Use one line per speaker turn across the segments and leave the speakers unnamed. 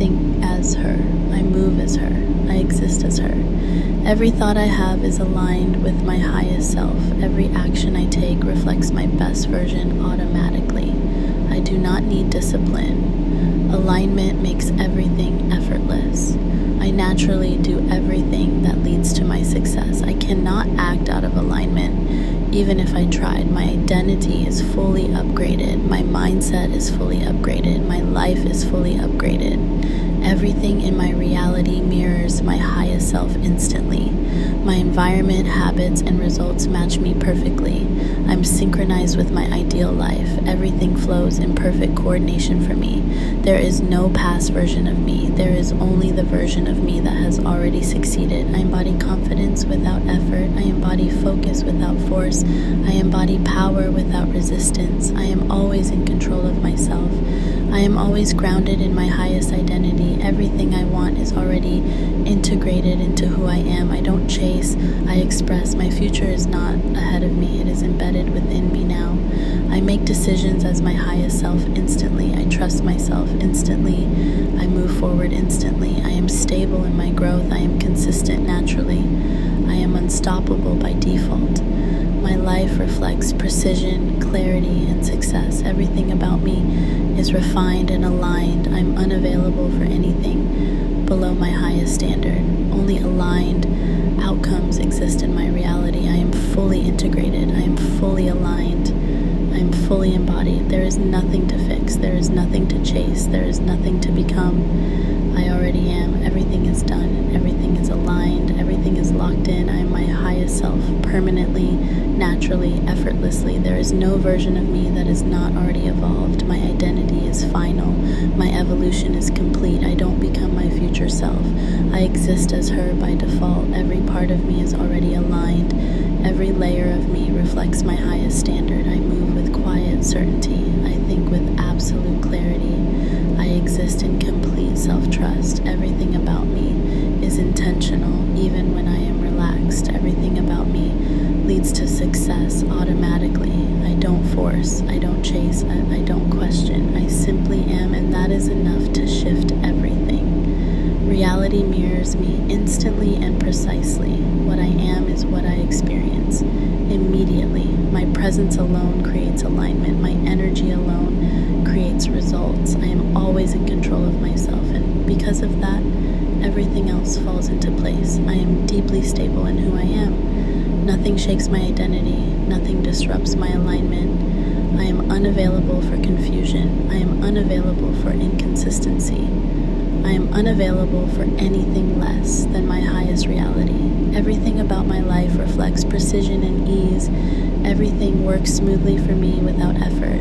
think as her, I move as her, I exist as her. Every thought I have is aligned with my highest self. Every action I take reflects my best version automatically. I do not need discipline. Alignment makes everything effortless. I naturally do everything that leads to my success. I cannot act out of alignment, even if I tried. My identity is fully upgraded. My mindset is fully upgraded. My life is fully upgraded. Everything in my reality mirrors my highest self instantly. My environment, habits, and results match me perfectly. I'm synchronized with my ideal life. Everything flows in perfect coordination for me. There is no past version of me. There is only the version of me that has already succeeded. I embody confidence without effort. I embody focus without force. I embody power without resistance. I am always in control of myself. I am always grounded in my highest identity. Everything I want is already integrated into who I am. I don't chase, I express. My future is not ahead of me, it is embedded within me now. I make decisions as my highest self instantly. I trust myself instantly. I move forward instantly. I am stable in my growth. I am consistent naturally. I am unstoppable by default. My life reflects precision, clarity, and success. Everything about me is refined and aligned. I'm unavailable for anything below my highest standard. Only aligned outcomes exist in my reality. I am fully integrated. I am fully aligned. I am fully embodied. There is nothing to fix. There is nothing to chase. There is nothing to become. I already am. Everything is done. Everything is aligned. Everything is locked in. I am my highest self, permanently, naturally, effortlessly. There is no version of me that is not already evolved. My identity is final. My evolution is complete. I don't become my future self. I exist as her by default. Every part of me is already aligned. Every layer of me reflects my highest standard. I move with quiet certainty. I think with absolute clarity. I exist in complete self-trust. Everything about me is intentional, even when I am relaxed. Everything about me leads to success automatically. I don't force, I don't chase, I don't question. I simply am, and that is enough to shift everything. Reality mirrors me instantly and precisely. What I am is what I experience immediately. My presence alone creates alignment. My energy alone creates results. I am always in control of myself, and because of that, everything else falls into place. I am deeply stable in who I am. Nothing shakes my identity. Nothing disrupts my alignment. I am unavailable for confusion. I am unavailable for inconsistency. I am unavailable for anything less than my highest reality. Everything about my life reflects precision and ease. Everything works smoothly for me without effort.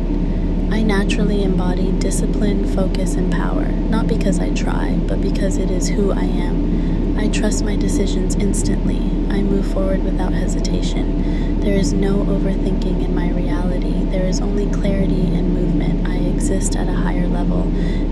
I naturally embody discipline, focus, and power, not because I try, but because it is who I am. I trust my decisions instantly. I move forward without hesitation. There is no overthinking in my reality. There is only clarity and movement. I exist at a higher level,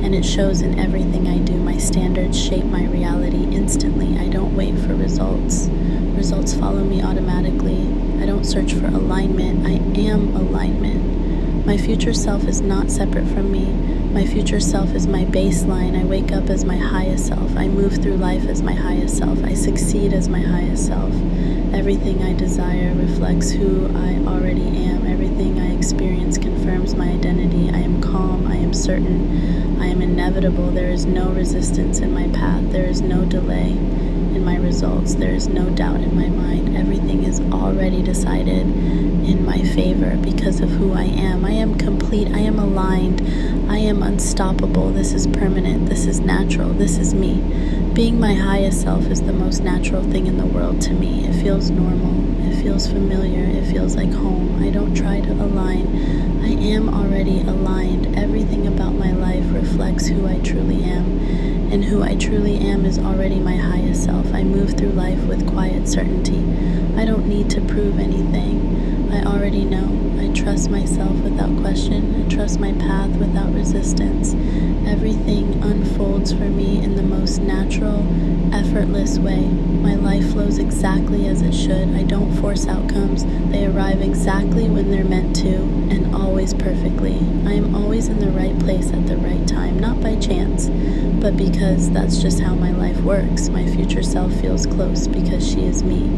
and it shows in everything I do. My standards shape my reality instantly. I don't wait for results. Results follow me automatically. I don't search for alignment. I am alignment. My future self is not separate from me. My future self is my baseline. I wake up as my highest self. I move through life as my highest self. I succeed as my highest self. Everything I desire reflects who I already am. Everything I experience confirms my identity. I am calm. I am certain. I am inevitable. There is no resistance in my path. There is no delay in my results. There is no doubt in my mind. Everything is already decided in my favor because of who I am. I am complete. I am aligned. I am unstoppable. This is permanent. This is natural. This is me. Being my highest self is the most natural thing in the world to me. It feels normal. It feels familiar. It feels like home. I don't try to align. I am already aligned. Everything about my life reflects who I truly am. And who I truly am is already my highest self. I move through life with quiet certainty. I don't need to prove anything. I already know. I trust myself without question. I trust my path without resistance. Everything unfolds for me in the most most natural, effortless way. My life flows exactly as it should. I don't force outcomes. They arrive exactly when they're meant to, and always perfectly. I am always in the right place at the right time, not by chance, but because that's just how my life works. My future self feels close because she is me.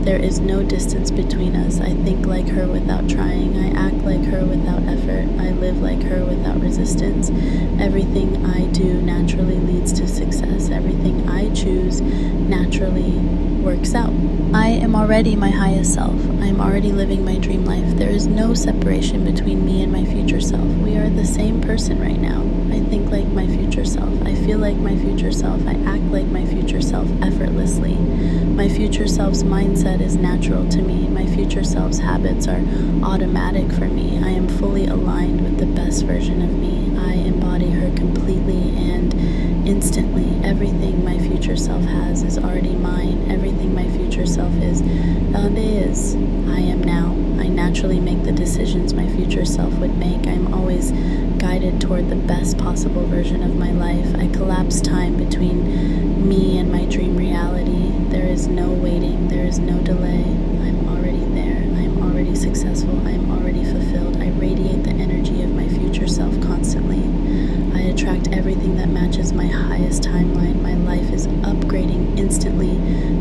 There is no distance between us. I think like her without trying. I act like her without effort. I live like her without resistance. Everything I do naturally leads to success. Everything I choose naturally works out. I am already my highest self. I am already living my dream life. There is no separation between me and my future self. We are the same person right now. I think like my future self. I feel like my future self. I act like my future self effortlessly. My future self's mindset is natural to me. My future self's habits are automatic for me. I am fully aligned with the best version of me. I embody her completely and instantly. Everything my future self has is already mine. Everything my future self is I am now. I naturally make the decisions my future self would make. I'm always guided toward the best possible version of my life. I collapse time between me and my dream reality. There is no waiting. There is no delay. I'm already there. I'm already successful. I'm already fulfilled. I radiate the energy of my future self constantly. I attract everything that matches my highest timeline. My life is upgrading instantly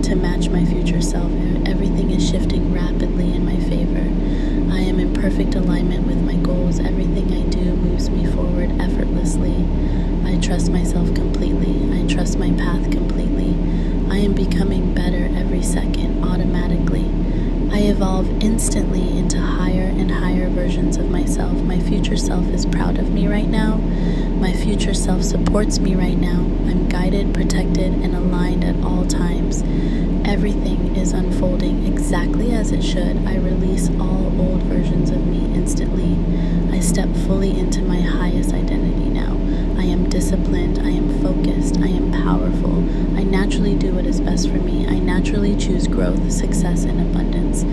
to match my future self. Everything is shifting rapidly in my favor. I am in perfect alignment with my goals. Everything I do moves me forward effortlessly. I trust myself completely. I trust my path completely. I am becoming better every second, automatically. I evolve instantly into higher and higher versions of myself. My future self is proud of me right now. My future self supports me right now. I'm guided, protected, and aligned at all times. Everything is unfolding exactly as it should. I release all old versions of me instantly. I step fully into my highest identity now. I am disciplined. I am focused. I am powerful. I naturally do what is best for me. I naturally choose growth, success, and abundance.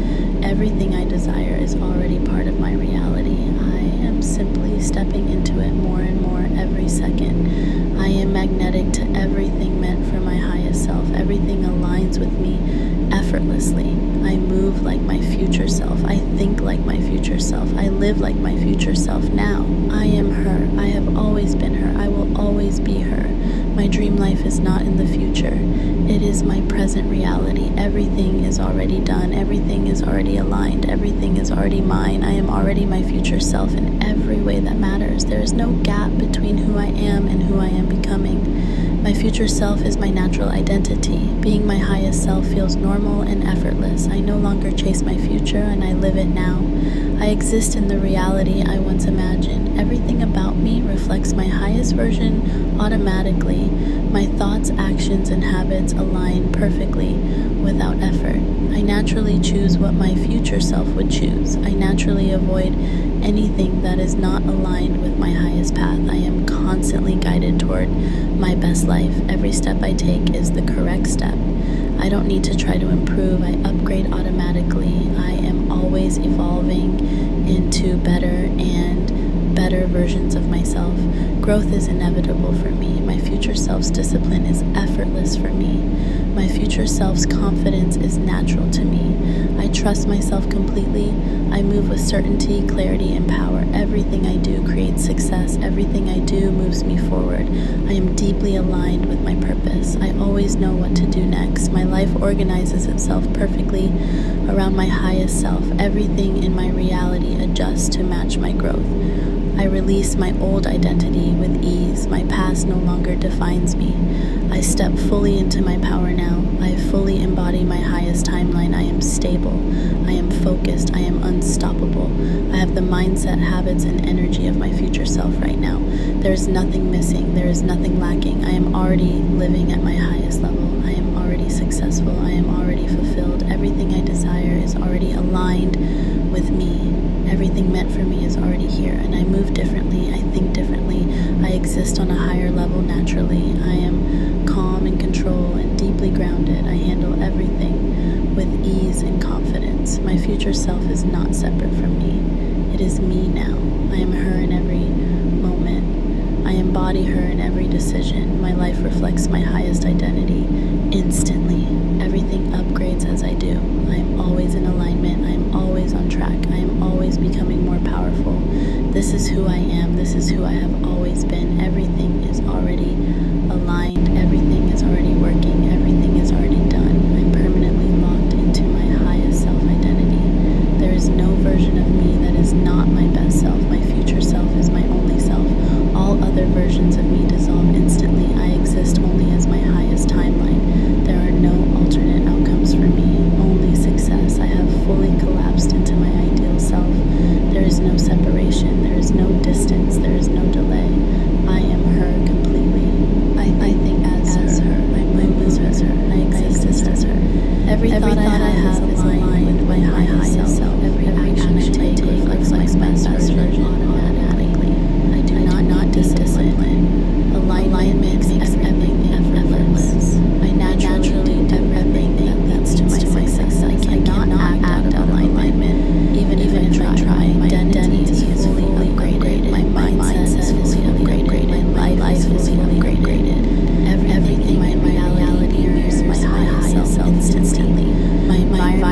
Everything I desire is already part of my reality. I am simply stepping into it more and more every second. I am magnetic to everything meant for my highest self. Everything aligns with me effortlessly. I move like my future self. I think like my future self. I live like my future self now. I am her. I have always been her. I will always be her. My dream life is not in the future. It is my present reality. Everything is already done. Everything is already aligned. Everything is already mine. I am already my future self in every way that matters. There is no gap between who I am and who I am becoming. My future self is my natural identity. Being my highest self feels normal and effortless. I no longer chase my future, and I live it now. I exist in the reality I once imagined. Everything about me reflects my highest version automatically. My thoughts, actions, and habits align perfectly without effort. I naturally choose what my future self would choose. I naturally avoid anything that is not aligned with my highest path. I am constantly guided toward my best life. Every step I take is the correct step. I don't need to try to improve. I upgrade automatically. I am always evolving into better and better versions of myself. Growth is inevitable for me. My future self's discipline is effortless for me. My future self's confidence is natural to me. I trust myself completely. I move with certainty, clarity, and power. Everything I do creates success. Everything I do moves me forward. I am deeply aligned with my purpose. I always know what to do next. My life organizes itself perfectly around my highest self. Everything in my reality adjusts to match my growth. I release my old identity with ease. My past no longer defines me. I step fully into my power now. I fully embody my highest timeline. I am stable. I am focused. I am unstoppable. I have the mindset, habits, and energy of my future self right now. There is nothing missing. There is nothing lacking. I am already living at my highest level. I am already successful. I am already fulfilled. Everything I desire is already aligned with me. Everything meant for me is already here, and I move differently. I think differently. I exist on a higher level naturally. I am calm and control and deeply grounded. I handle everything with ease and confidence. My future self is not separate from me. It is me now. I am her in every moment. I am embody her in every decision. My life reflects my highest identity instantly. Everything upgrades as I do. I am always in alignment. I am always on track. I am always becoming more powerful. This is who I am. This is who I have always been. Everything is already aligned. Everything is already working. Everything is already done. I'm permanently locked into my highest self-identity. There is no version of me that is not my best self. My future self is my only self. All other versions of me dissolve instantly. I exist only as my highest timeline. There are no alternate outcomes for me, only success. I have fully collapsed into my ideal self. There is no separation. There is no distance. There is no delay. I am her completely. I think as her. I move as her. I exist as her. Every thought I have is aligned with my highest self. Every action I take reflects my best version automatically. I do not discipline. Alignment makes everything effortless. I naturally do everything that leads to my success. I cannot act out of alignment. Even if I try, my identity is fully upgraded. My mindset is fully upgraded. My life is fully upgraded. Everything, my reality mirrors my highest self instantly. My environment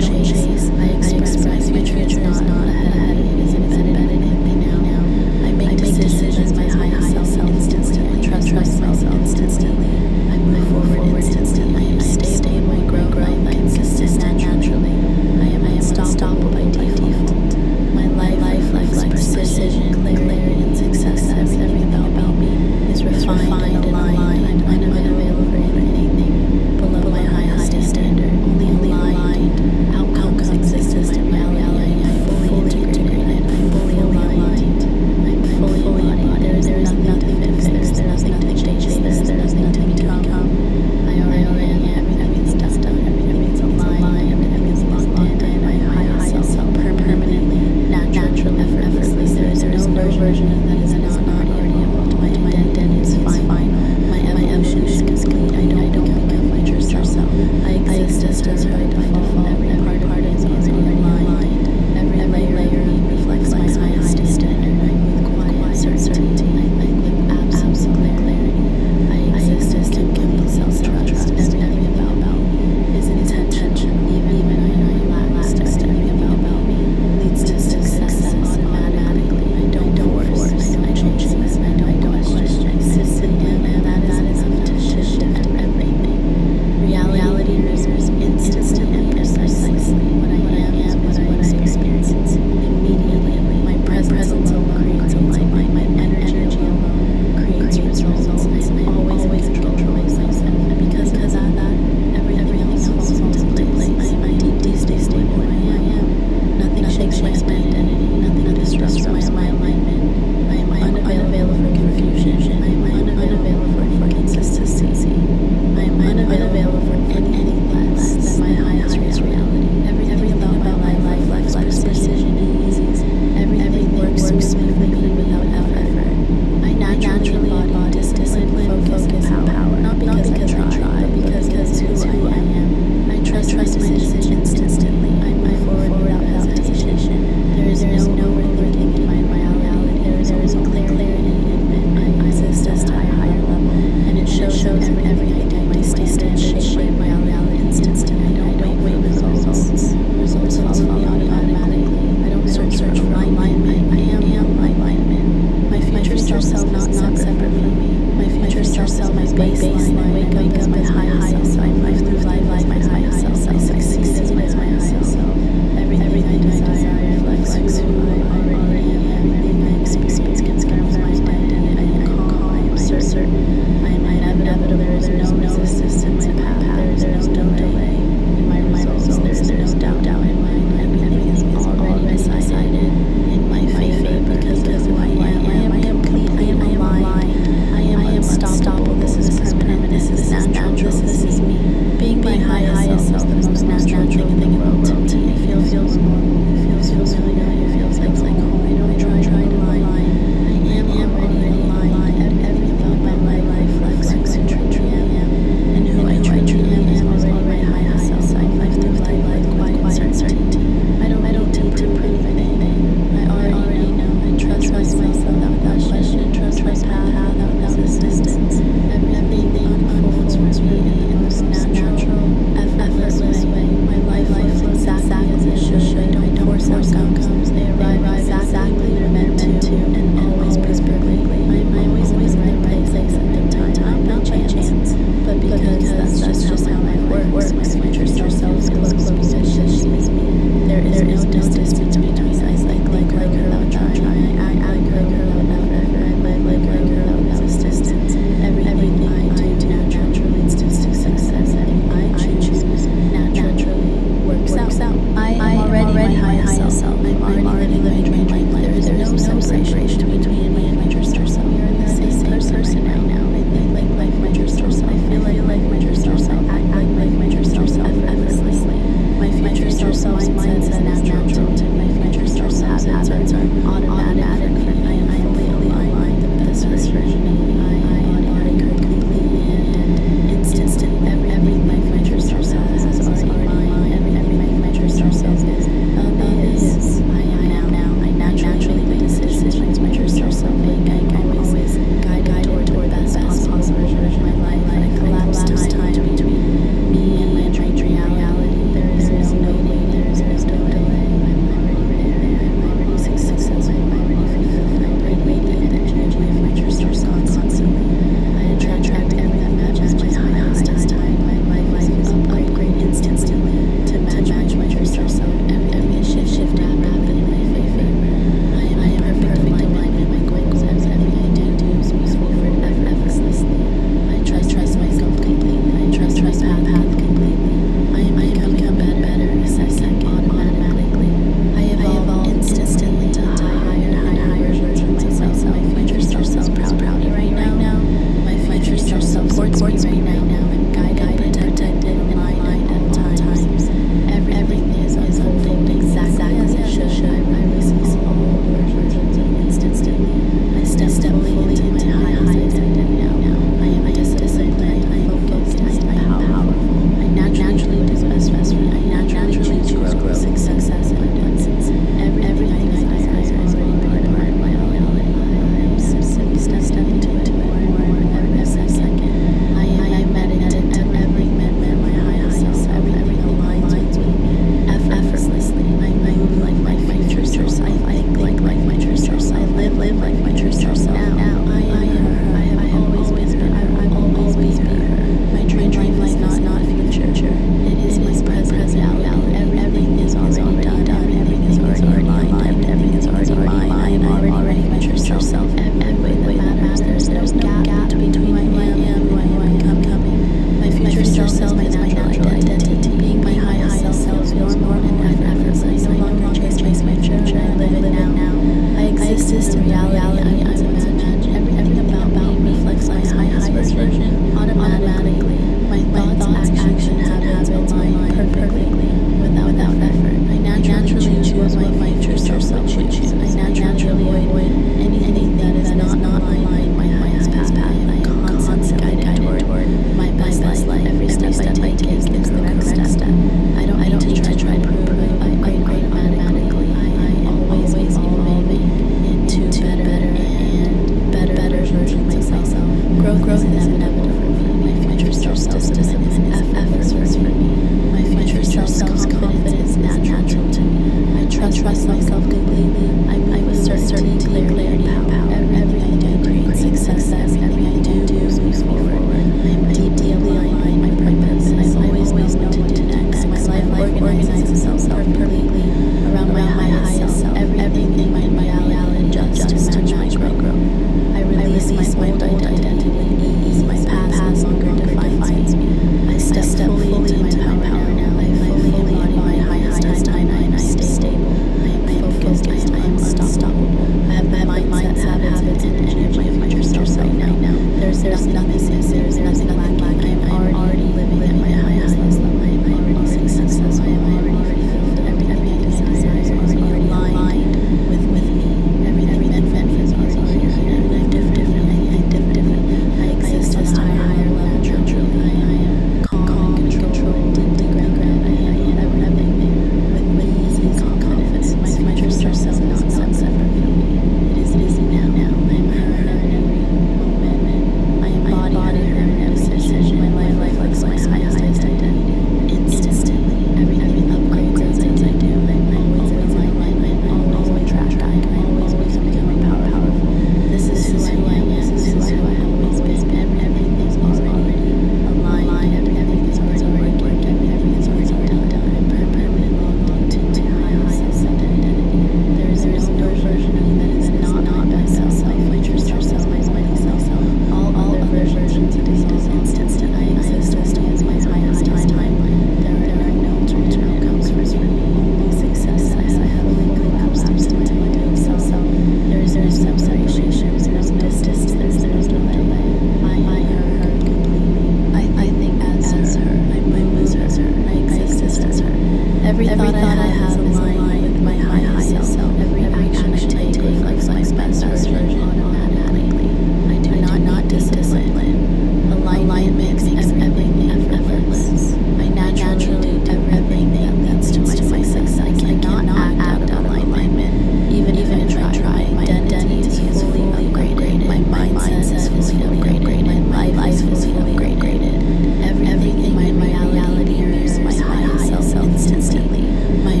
Every thought I have is aligned with my highest self. Every action I take reflects my best version automatically. I do not discipline. Alignment makes everything effortless. I naturally do everything that leads to my success. I cannot act out of alignment, even if I try. My identity is fully upgraded. My mindset is fully upgraded. My life is fully upgraded. Everything in my reality mirrors my highest self instantly. My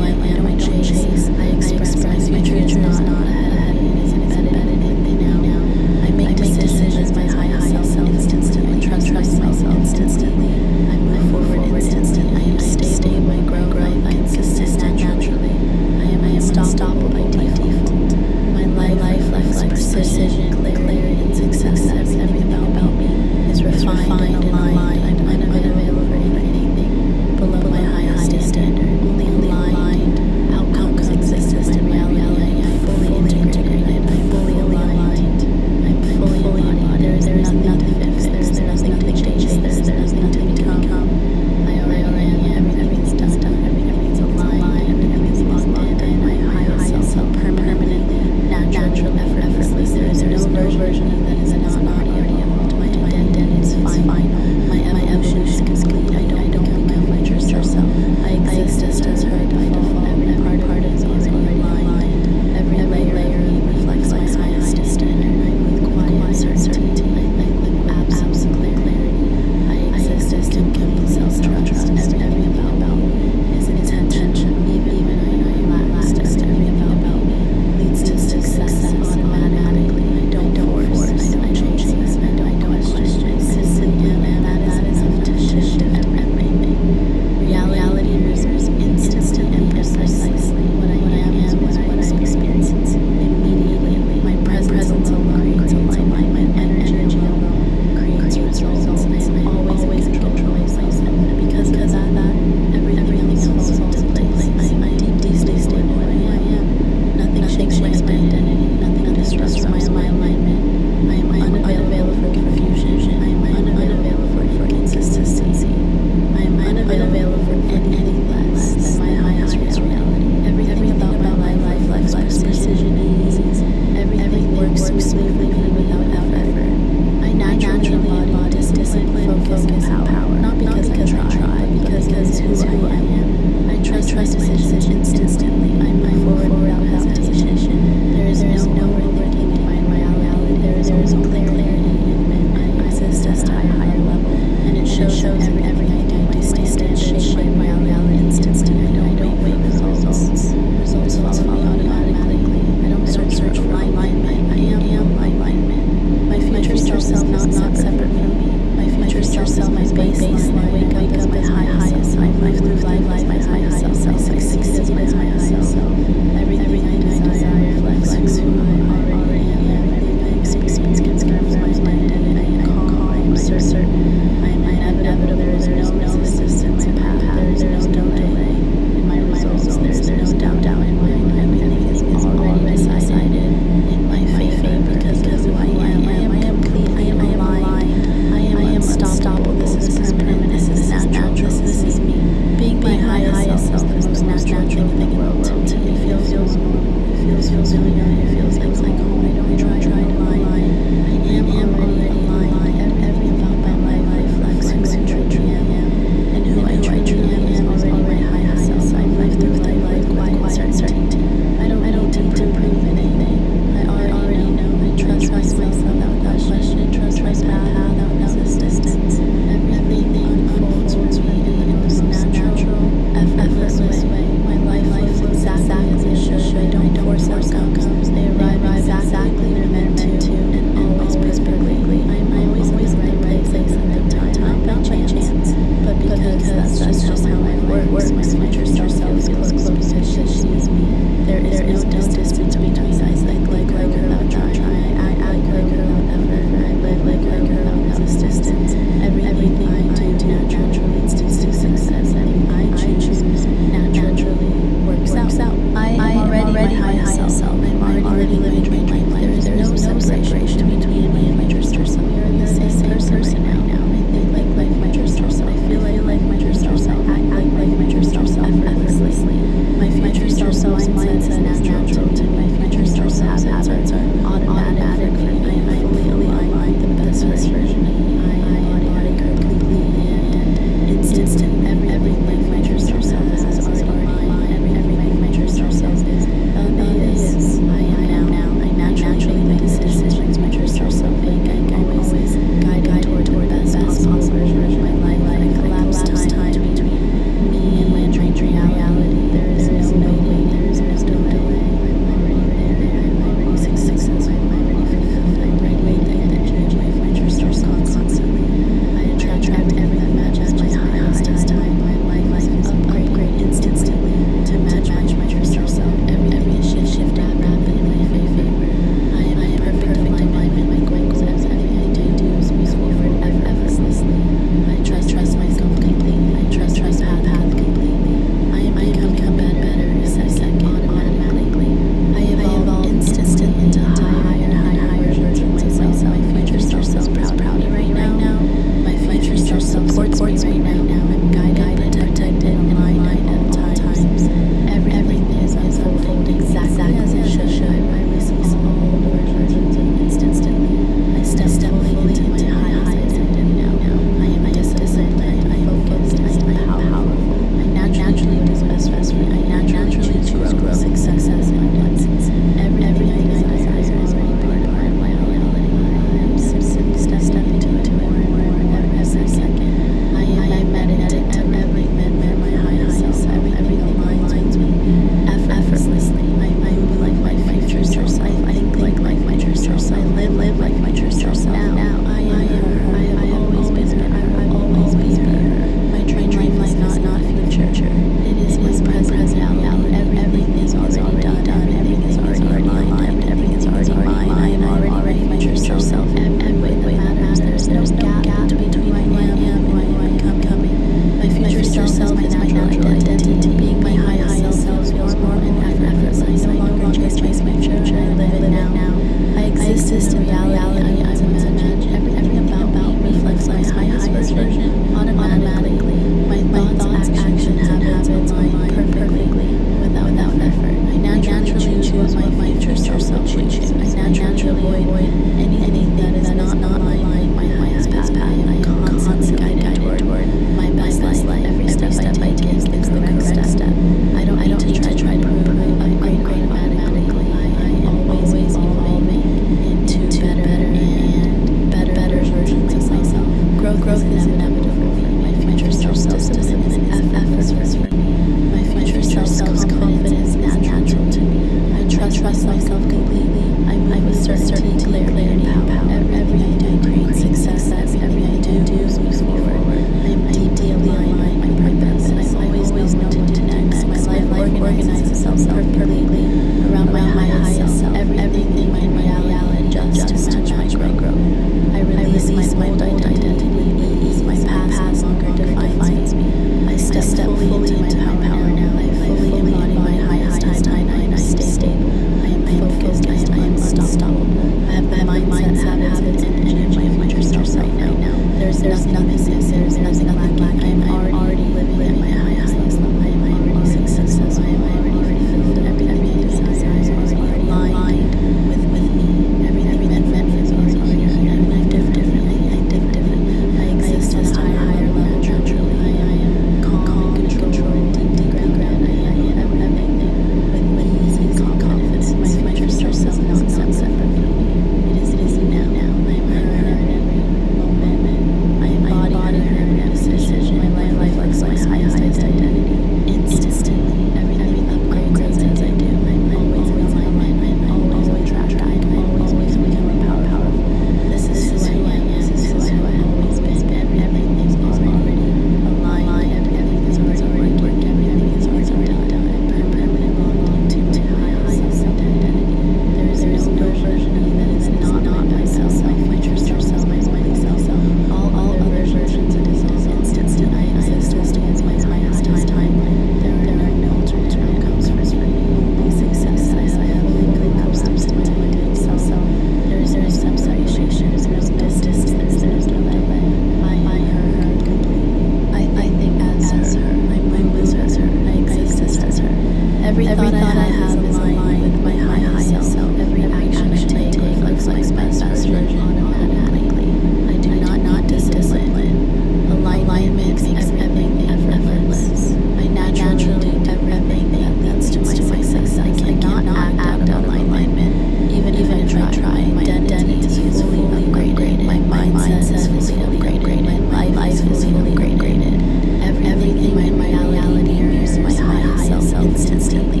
Every thought I have is aligned with my highest self. Every action I take reflects my best version automatically. I do not discipline. Alignment makes everything effortless. I naturally do everything that leads to my success. I cannot act out of alignment, even if I try. My identity is fully upgraded. My mindset is fully upgraded. My life is fully upgraded. Everything in my reality mirrors my highest self instantly.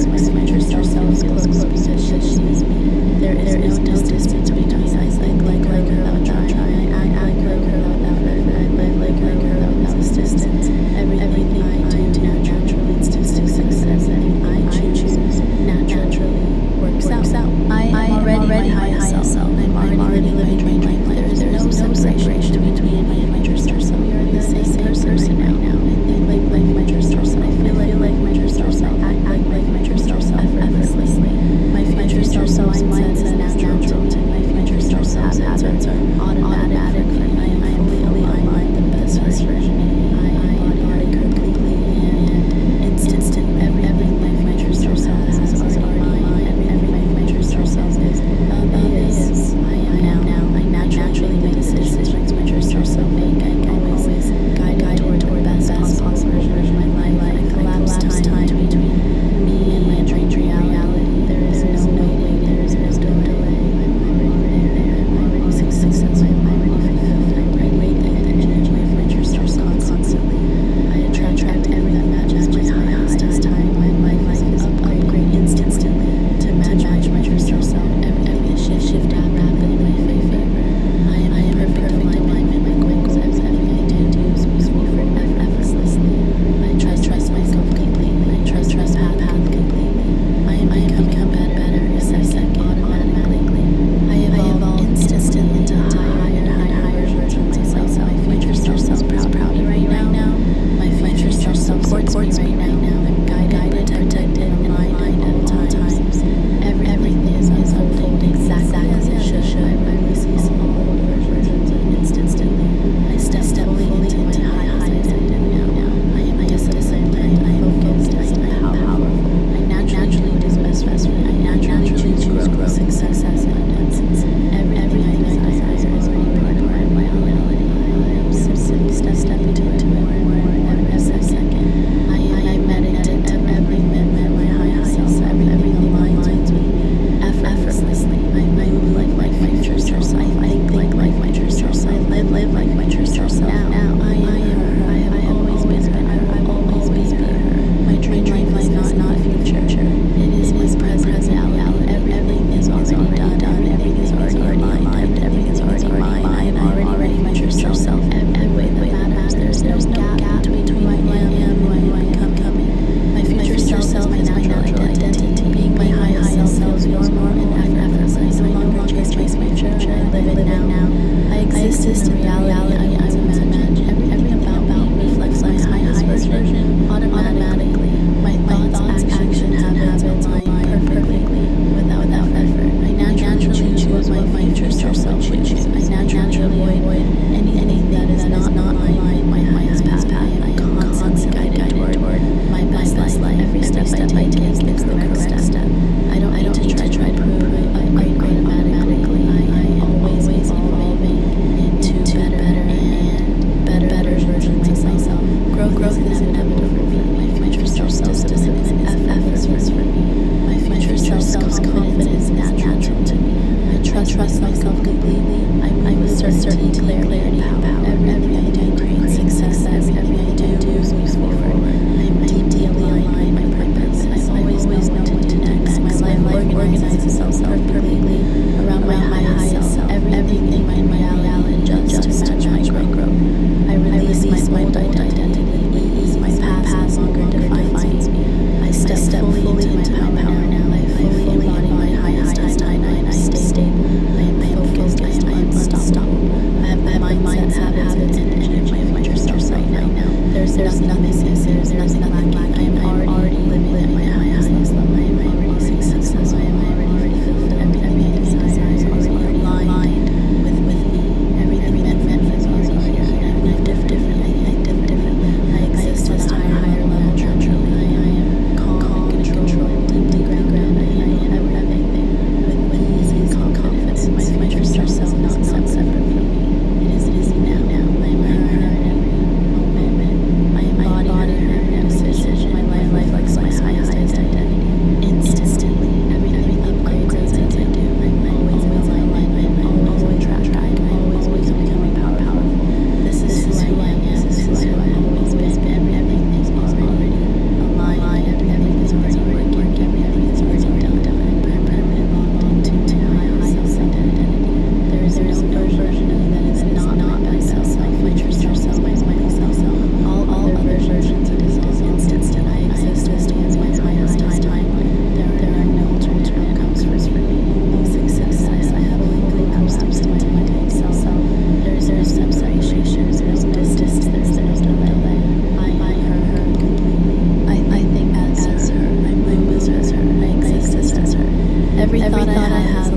works. My future self feels close because she sees me. There is no distance between us. I think like her without trying. I act like her without effort. I live like her without resistance. Everything I do naturally leads to success. Everything I choose naturally works out. I am already my highest self. I'm already living my dream life. There is no separation between me and my future self. We are the same person right now. I think like my future self. I feel like my future self. I act like my future self effortlessly. My future self mindset is natural. Every thought I have